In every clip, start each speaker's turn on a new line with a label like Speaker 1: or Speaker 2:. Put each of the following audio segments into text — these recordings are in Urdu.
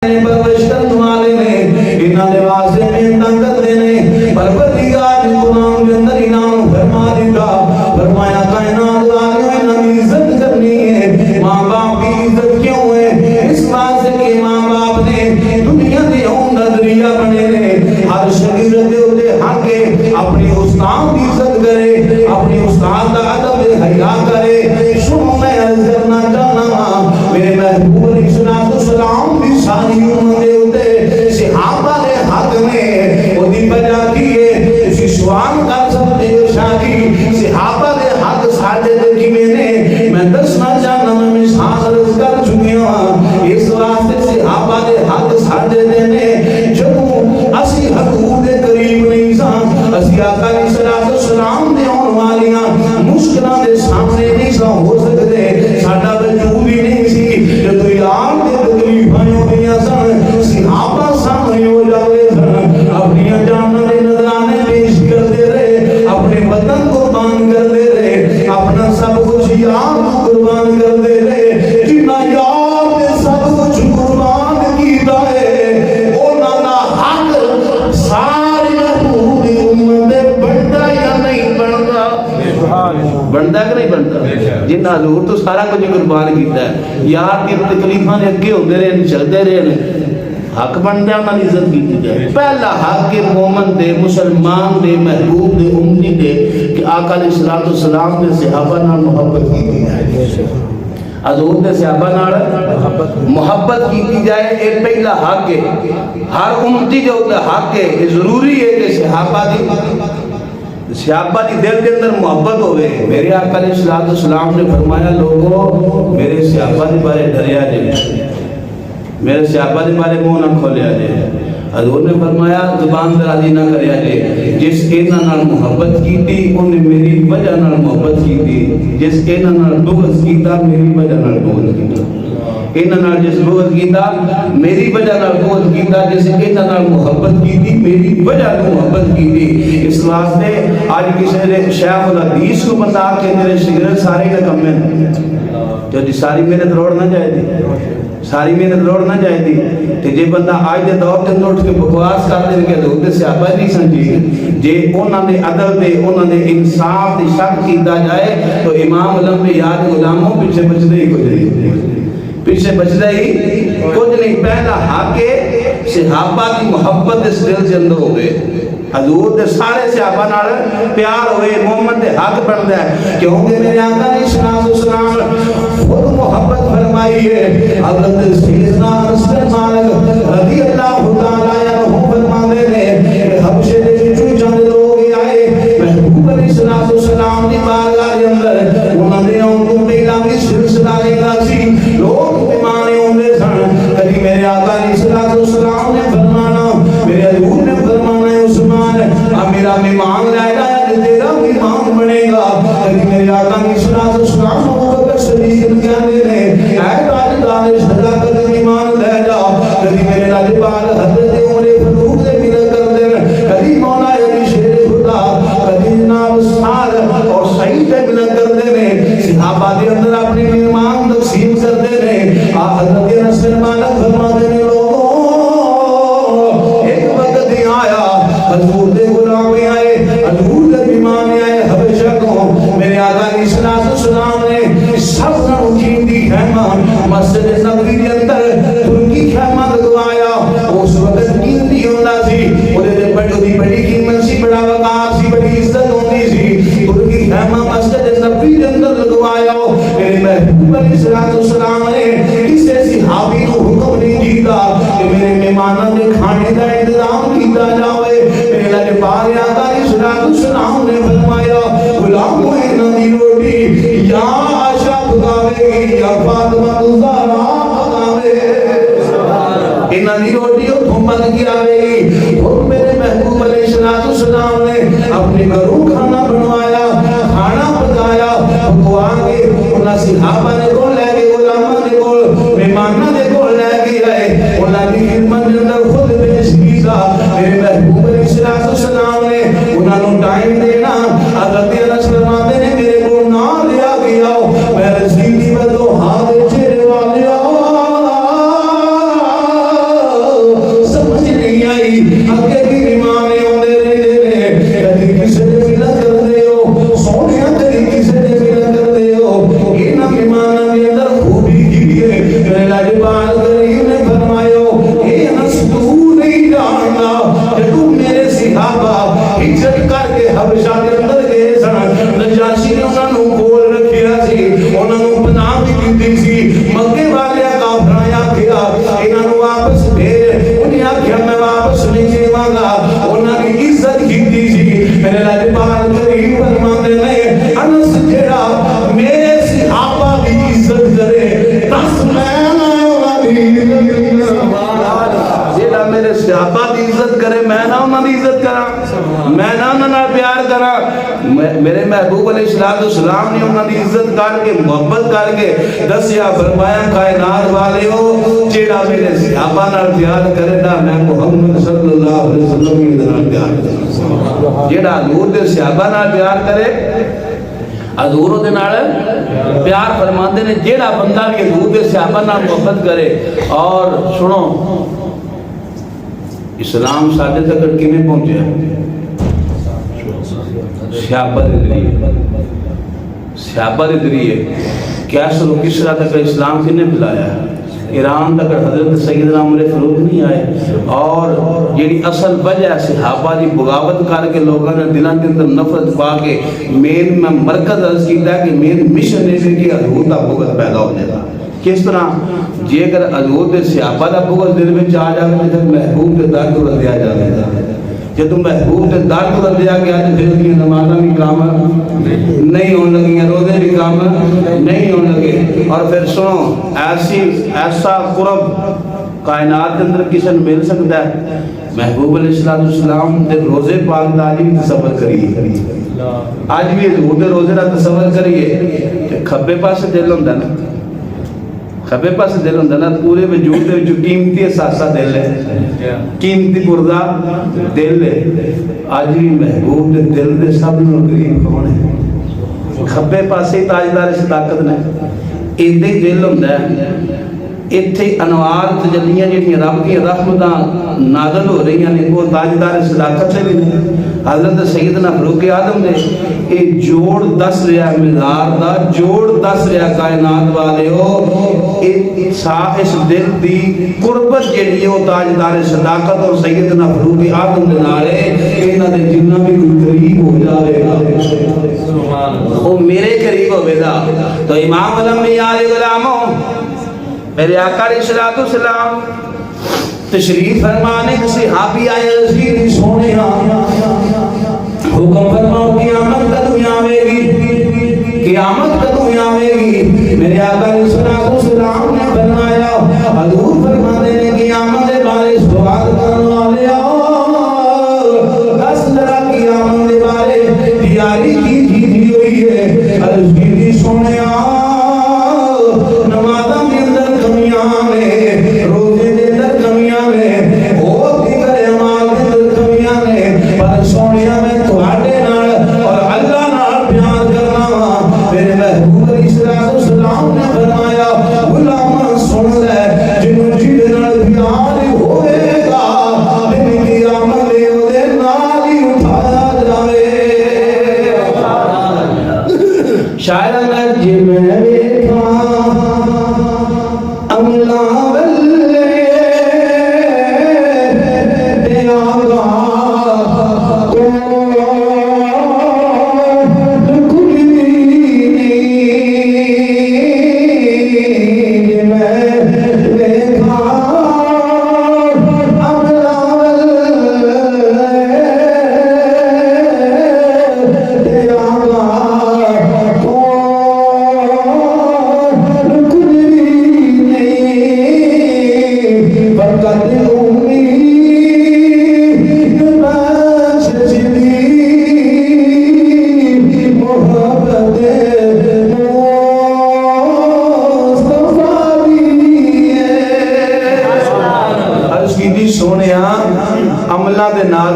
Speaker 1: پرورش کرنے والے نے انہاں دے واسطے محنت کردے نے پروردگار نے قرآن کے اندر انعام فرما دیتا فرمایا کائنات والے انہاں کی عزت کرنی ہے ماں باپ کی عزت کیوں ہے اس واسطے کہ ماں باپ نے دنیا دے اون نظریہ بنے نے ہر شگرد دے اوتے حق ہے اپنے استاد کی عزت کرے اپنے استاد کا ادب حیا کرے سنو میں عرض کرنا چاہنا میرے محبوب علیہ الصلوۃ والسلام کی ساری امت دے اوتے صحابہ دے حق میں او دی وجہ کی ہے اسی سوال کر سکتے ہو شاہی صحابہ دے حق ساڈے دے کیویں نے میں دسنا چاہنا میں مثال عرض کر چکی ہوں اس واسطے صحابہ دے حق ساڈے دے نے جدوں اسی حقوق دے قریب نہیں سان اسی آقا علیہ الصلوۃ والسلام دے اون والیاں مشکلاں دے سامنے نہیں سا ہو سکتے ساڈا وجود ہی نہیں سی جدوں یار دے تکلیفاں ہوندیاں سن صحابہ سامنے ہو جاوے سن اپنی جاناں دے نذرانے پیش کردے رہے اپنے وطن قربان کردے رہے اپنا سب کچھ یار قربان کردے رہے جنہاں یار دے سب کچھ قربان کیتا ہے انہاں دا حق ساری محبوب دی امت دے بندا یا نہیں بندا بندا کہ نہیں بندا جنہاں حضور تو سارا کچھ قربان کیتا ہے یار دی تکلیفاں دے اگے ہوندے رہے چلدے رہے حق بندا انہاں دی عزت کیتی جائے پہلا حق کے مومن دے مسلمان دے محبوب دے امتی دے کہ آقا علیہ الصلوۃ والسلام دے صحابہ نال محبت کیتی جائے حضور دے صحابہ نال محبت کیتی جائے یہ پہلا حق ہے ہر امتی جو حق ہے یہ ضروری ہے کہ صحابہ دی دل کے اندر محبت ہوئے میرے آقا علیہ الصلوۃ والسلام نے فرمایا لوگوں میرے صحابہ دے بارے ڈریا جائے میرے صحابہ دے بارے منہ نہ کھولیا جائے حضور نے فرمایا زبان درازی نہ کریا جائے جس انہاں نال محبت کیتی انہیں میری وجہ نال محبت کیتی جس انہاں نال بغض کیتا میری وجہ نال بغض کیتا انہاں نال جس بغض کیتا میری وجہ نال بغض کیتا جس انہاں نال محبت کیتی میری وجہ نال محبت کیتی اس واسطے آج کسی نے شیخ الحدیث کو بتا کے میرے شاگرد سارے کا کم ہے جو جی ساری محنت روڑ نہ جائے دی ساری محنت روڑ نہ جائے دی کہ جے بندہ آج دے دور تے اٹھ کے بکواس کر دے کہ حضور دے صحابہ نہیں سمجھی جے انہاں دے عدل دے انہاں دے انصاف دی شک کیتا جائے تو امام الانبیاء دے غلاموں پیچھے بچدے ہی کچھ نہیں پیچھے بچدے ہی کچھ نہیں پہلا حق ہے صحابہ دی محبت اس دل کے اندر ہوئے حضور دے سارے صحابہ نال پیار ہوئے محمد دے حق بندا ہے کیونکہ میرے آقا علیہ الصلوۃ والسلام خود محبت فرمائی ہے حضرت سیدنا انس بن مالک رضی اللہ تعالی عنہ فرماتے ہیں کہ حبشے دے وچوں چند لوگ آئے محبوب علیہ الصلوۃ والسلام دی بارگاہ دے اندر انہاں دے اون تو پہلا بھی سلسلہ لگا سی لوگ بیمار ہوندے سن کبھی میرے آقا علیہ الصلوۃ والسلام نے فرمانا میرے حضور نے فرمانا عثمان اب میرا مہمان لائے گا تیرا مہمان بنے گا کبھی میرے آقا علیہ الصلوۃ والسلام ابوبکر صدیق کہتے ہیں اے تاجدار صداقت ایمان لے جا کبھی میرے لاجواب حضرت عمر فاروق سے مل کر دے کبھی مولا علی شیر خدا کبھی جناب سعد اور سعید سے مل کر دے صحابہ کے اندر اپنے مہمان تقسیم کرتے ہیں حضرت انس بن مالک فرماتے ہیں لوگوں ایک وقت ہی آیا حضور دے غلام آئے حضور دے مہمان آئے حبشہ کو میرے آقا علیہ الصلوۃ والسلام نے سب نوں قیمتی خیمہ مسجد نبوی کے اندر ترکی خیمہ لگوایا اس وقت قیمتی ہوندا سی اودے بڑی قیمت سی بڑا وقار سی بڑی عزت ہوندی سی ترکی خیمہ مسجد نبوی کے اندر لگوایا میرے محبوب علیہ الصلوۃ والسلام نے کسی صحابی کو حکم نہیں دیتا کہ میرے مہمانوں کے کھانے کا انتظام کیتا جاوے میرے لگے پارے آقا علیہ الصلوۃ والسلام نے فرمایا غلاموں انہاں دی روٹی یا عائشہ پکاوے گی یا فاطمہ الزہرا پکاوے انہاں دی روٹی اتھوں بن کے آوے گی اور میرے محبوب علیہ الصلوۃ والسلام نے اپنے گھروں کھانا بنوایا کھانا پکایا پکوا کے انہاں صحابہ نے کول لے کے غلاماں نے کول مہماناں نے کول لے کے آئے انہاں دی خدمت کے اندر خود پیش کیتا میرے محبوب علیہ الصلوۃ والسلام نے انہاں نوں ٹائم دینا حضرت انس فرماتے ہیں میرے کو نہ لیا گیا میں رسیدی بدو ہاتھ چہرے والے میں نہ انہوں کی عزت کرا، میں نہ انہوں نے پیار کرا؟ میرے محبوب علیہ السلام نے انہوں کی عزت کر کے محبت کر کے دسیا فرمایا کائنات والے ہو جیڑا میرے صحابہ نال پیار کرے نا میں محمد صلی اللہ علیہ وسلم کی نال پیار کرے، جیڑا حضور دے صحابہ نال پیار کرے حضور دے نال پیار فرماندے نے، جیڑا بندہ بھی حضور دے صحابہ نال محبت کرے۔ اور سنو اسلام ساڈے تک کیویں پہنچیا؟ صحابہ دے ذریعے، صحابہ دے ذریعے۔ کیسر و کسرا تک اسلام کنے پھیلایا؟ ایران تک حضرت سیدنا عمر فاروق نہیں آئے۔ اور جیڑی اصل وجہ صحابہ دی بغاوت کر کے لوگوں نے دلوں کے اندر نفرت پا کے مین میں مرکز عرض کیتا ہے کہ مین مشن ہے کہ حضور دا بغض پیدا ہو جائے۔ کس طرح؟ جے اگر حضور دے صحابہ دا بغض دل میں آ جائے تو محبوب دے در تو رضیا جائے گا، جب محبوب دے در تو رضیا گیا تو پھر کی نمازاں بھی کام نہیں ہونے لگی، روزے بھی کام نہیں ہونے لگے۔ اور پھر سنو ایسا قرب کائنات کے اندر کسی نے مل سکتا ہے؟ محبوب علیہ السلام دے روزے پاک دا آج بھی تصور کریے، آج بھی حضور دے روزے دا تصور کریے کہ کھبے پاسے دل ہوندا نا، کھبے پاسے دل ہوندا نا، پورے وجود دے وچ قیمتی احساسا دل ہے، قیمتی پردہ دل ہے۔ آج بھی محبوب دے دل دے سب نوں قریب کون ہے؟ کھبے پاسے تاجدار صداقت نے، ایدے ہی دل ہوندا ہے۔ ایتھے انوار تجلیاں جڑیاں رب دی رحمتاں نازل ہو رہی ہیں وہ تاجدار صداقت سے بھی نہیں۔ حضرت سیدنا فاروق اعظم نے یہ جوڑ دس رہا مزار دا، جوڑ دس رہا کائنات والے ہو، اس دل دی قربت جڑی ہے وہ تاجدار صداقت اور سیدنا فاروق اعظم دے نال ہے۔ انہاں دے جنہ بھی کوئی قریب ہو جاوے گا وہ میرے قریب ہوے گا۔ تو امام الانبیاء علیہ غلاموں، میرے آقا علیہ السلام تشریف فرمانے کے صحابی آئے رسید سونے حکم فرماؤ قیامت کدوں آوے گی، قیامت کدوں آوے گی؟ میرے آقا علیہ السلام نے فرمایا، حضور فرمانے نے قیامت کے بارے سوال کرنے والے آؤ، دس طرح قیامت کے بارے تیاری کی ہوئی ہے۔ رسید سونے نمازاں کے اندر کمیاں نے، روزے دے اندر کمیاں نے، اور دیگر اعمال کے اندر کمیاں نے، پر سونیا میں تہاڈے نال اور اللہ نال پیار کرنا وا۔ میرے محبوب علیہ السلام نے فرمایا غلام سن لے، جنوں جہدے نال پیار ہوئے گا دن قیامت دے اودے نال ہی اٹھایا جاوے۔ شاعر نے جے میں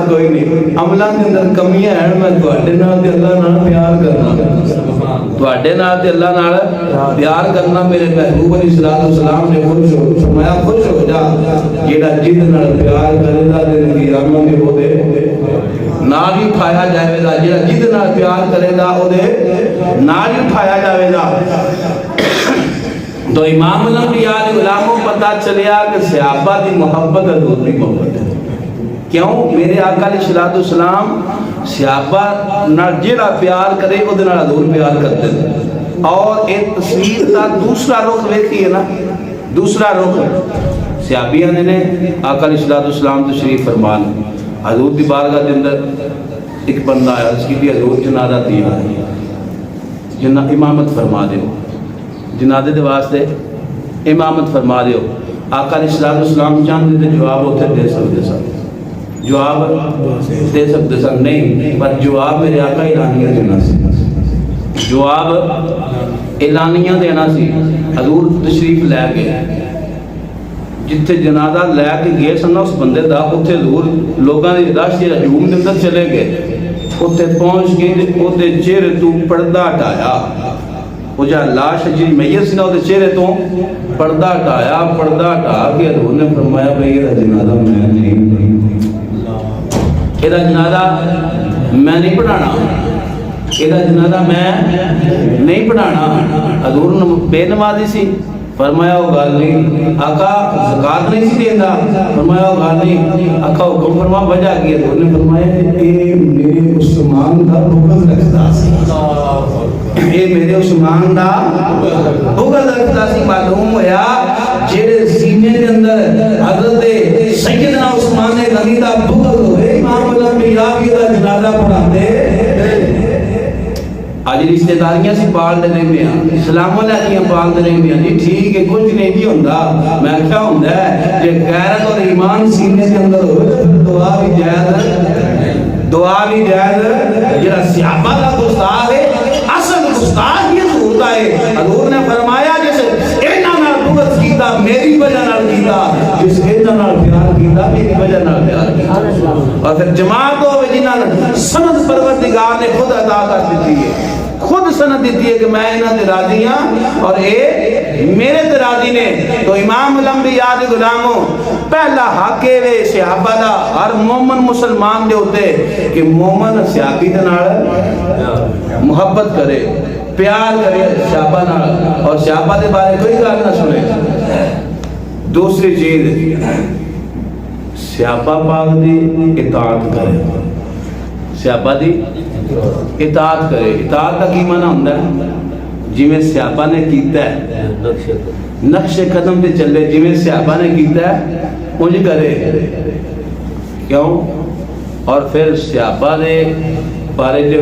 Speaker 1: کوئی نہیں، عملہ کے اندر کمیاں ہیں، میں تواڈے نال تے اللہ نال پیار کرنا، تواڈے نال تے اللہ نال پیار کرنا۔ میرے محبوب علیہ السلام نے خوش ہو فرمایا خوش ہو جا جیڑا جد نال پیار کرے گا تے قیامت دے اودے نال ہی اٹھایا جاوے گا، جیڑا جد نال پیار کرے گا اودے نال ہی اٹھایا جاوے گا۔ تو امام الانبیاء علیہ غلاموں پتہ چلیا کہ صحابہ دی محبت حضور دی محبت ہے۔ کیوں؟ میرے آقا علیہ السلام صحابہ نال جیڑا پیار کرے او دے نال حضور پیار کرتے ہیں۔ اور ایک تصویر کا دوسرا رخ دیکھیے نا، دوسرا رخ صحابیہ نے آقا علیہ السلام تشریف فرمان حضور دی بارگاہ دے اندر ایک بندہ آیا، اس کی حضور جنازہ دیا امامت فرما دیو، جنازے دے واسطے امامت فرما دیو۔ آقا علیہ السلام چاہتے تھے جواب ہوتے دے سکتے سن، جواب دے سکتے سن نہیں، پر جواب میرے آقا اعلانیہ دینا سی، جواب اعلانیہ دینا سی۔ حضور تشریف لے گئے، جتھے جنازہ لے کے گئے سن اس بندے دا، اتھے حضور لوگاں دی رش دے ہجوم دے اندر چلے گئے، اتھے پہنچ کے اتھے چہرے تو پردہ ہٹایا، وہ جا لاش جی میت سی نا اتھے چہرے تو پردہ ہٹایا، پردہ ہٹا کے حضور نے فرمایا بھئی یہ جنازہ میں نہیں، یہ جنازہ میں نہیں پڑھانا، یہ جنازہ میں نہیں پڑھانا۔ حضور نے بے نمازی سی، فرمایا وہ گل نہیں، آقا زکات نہیں سی دیندا، فرمایا وہ گل نہیں، آقا حکم فرما وجہ کی ہے، حضور نے فرمایا اے میرے عثمان دا بغض رکھدا سی، اے میرے عثمان دا بغض رکھدا سی۔ معلوم ہویا جڑے سینے دے اندر حضرت سیدنا عثمان غنی دا بغض ہوئے، امام الانبیاء دا جنازہ پڑھاندے، آج رشتہ داریاں سی پال دے رہے ہیں، سلام علیکم پال دے رہے ہیں، جی ٹھیک ہے کچھ نہیں جی ہوندہ، میں کیا ہوندہ ہے کہ غیرت اور ایمان سینے کے اندر ہوئے، دعا بھی جائز، دعا بھی جائز۔ یہ صحابہ کا گستاخ ہے، اصل گستاخ یہ ہوتا ہے۔ حضور نے فرمایا جیسے اینا نال بغض کیتا میری وجہ نال کیتا، جس اینا نال پیار کیتا میری وجہ نال پیار کیتا، اور پھر جماعت ہوئے جنہاں سند پروردگار نے خود عطا کر دیتی ہے، خود سند دیتی ہے کہ میں انہاں تے راضی ہاں اور اے میرے تے راضی نے۔ تو امام الانبیاء دے غلاموں پہلا حق ہے صحابہ دا، ہر مومن مسلمان دے ہوتے کہ مومن صحابی دے نال محبت کرے، پیار کرے صحابہ نال، اور صحابہ دے بارے کوئی گل نہ سنے۔ دوسری چیز صحابہ پاک دی اطاعت کرے، صحابہ دی اطاعت کرے۔ اطاعت کا کی معنی ہوتا ہے جی میں صحابہ نے کیتا ہے نقش قدم تے چلے، جی میں صحابہ نے کیتا ہے انج کرے، کیوں؟ اور پھر صحابہ نے بارے جو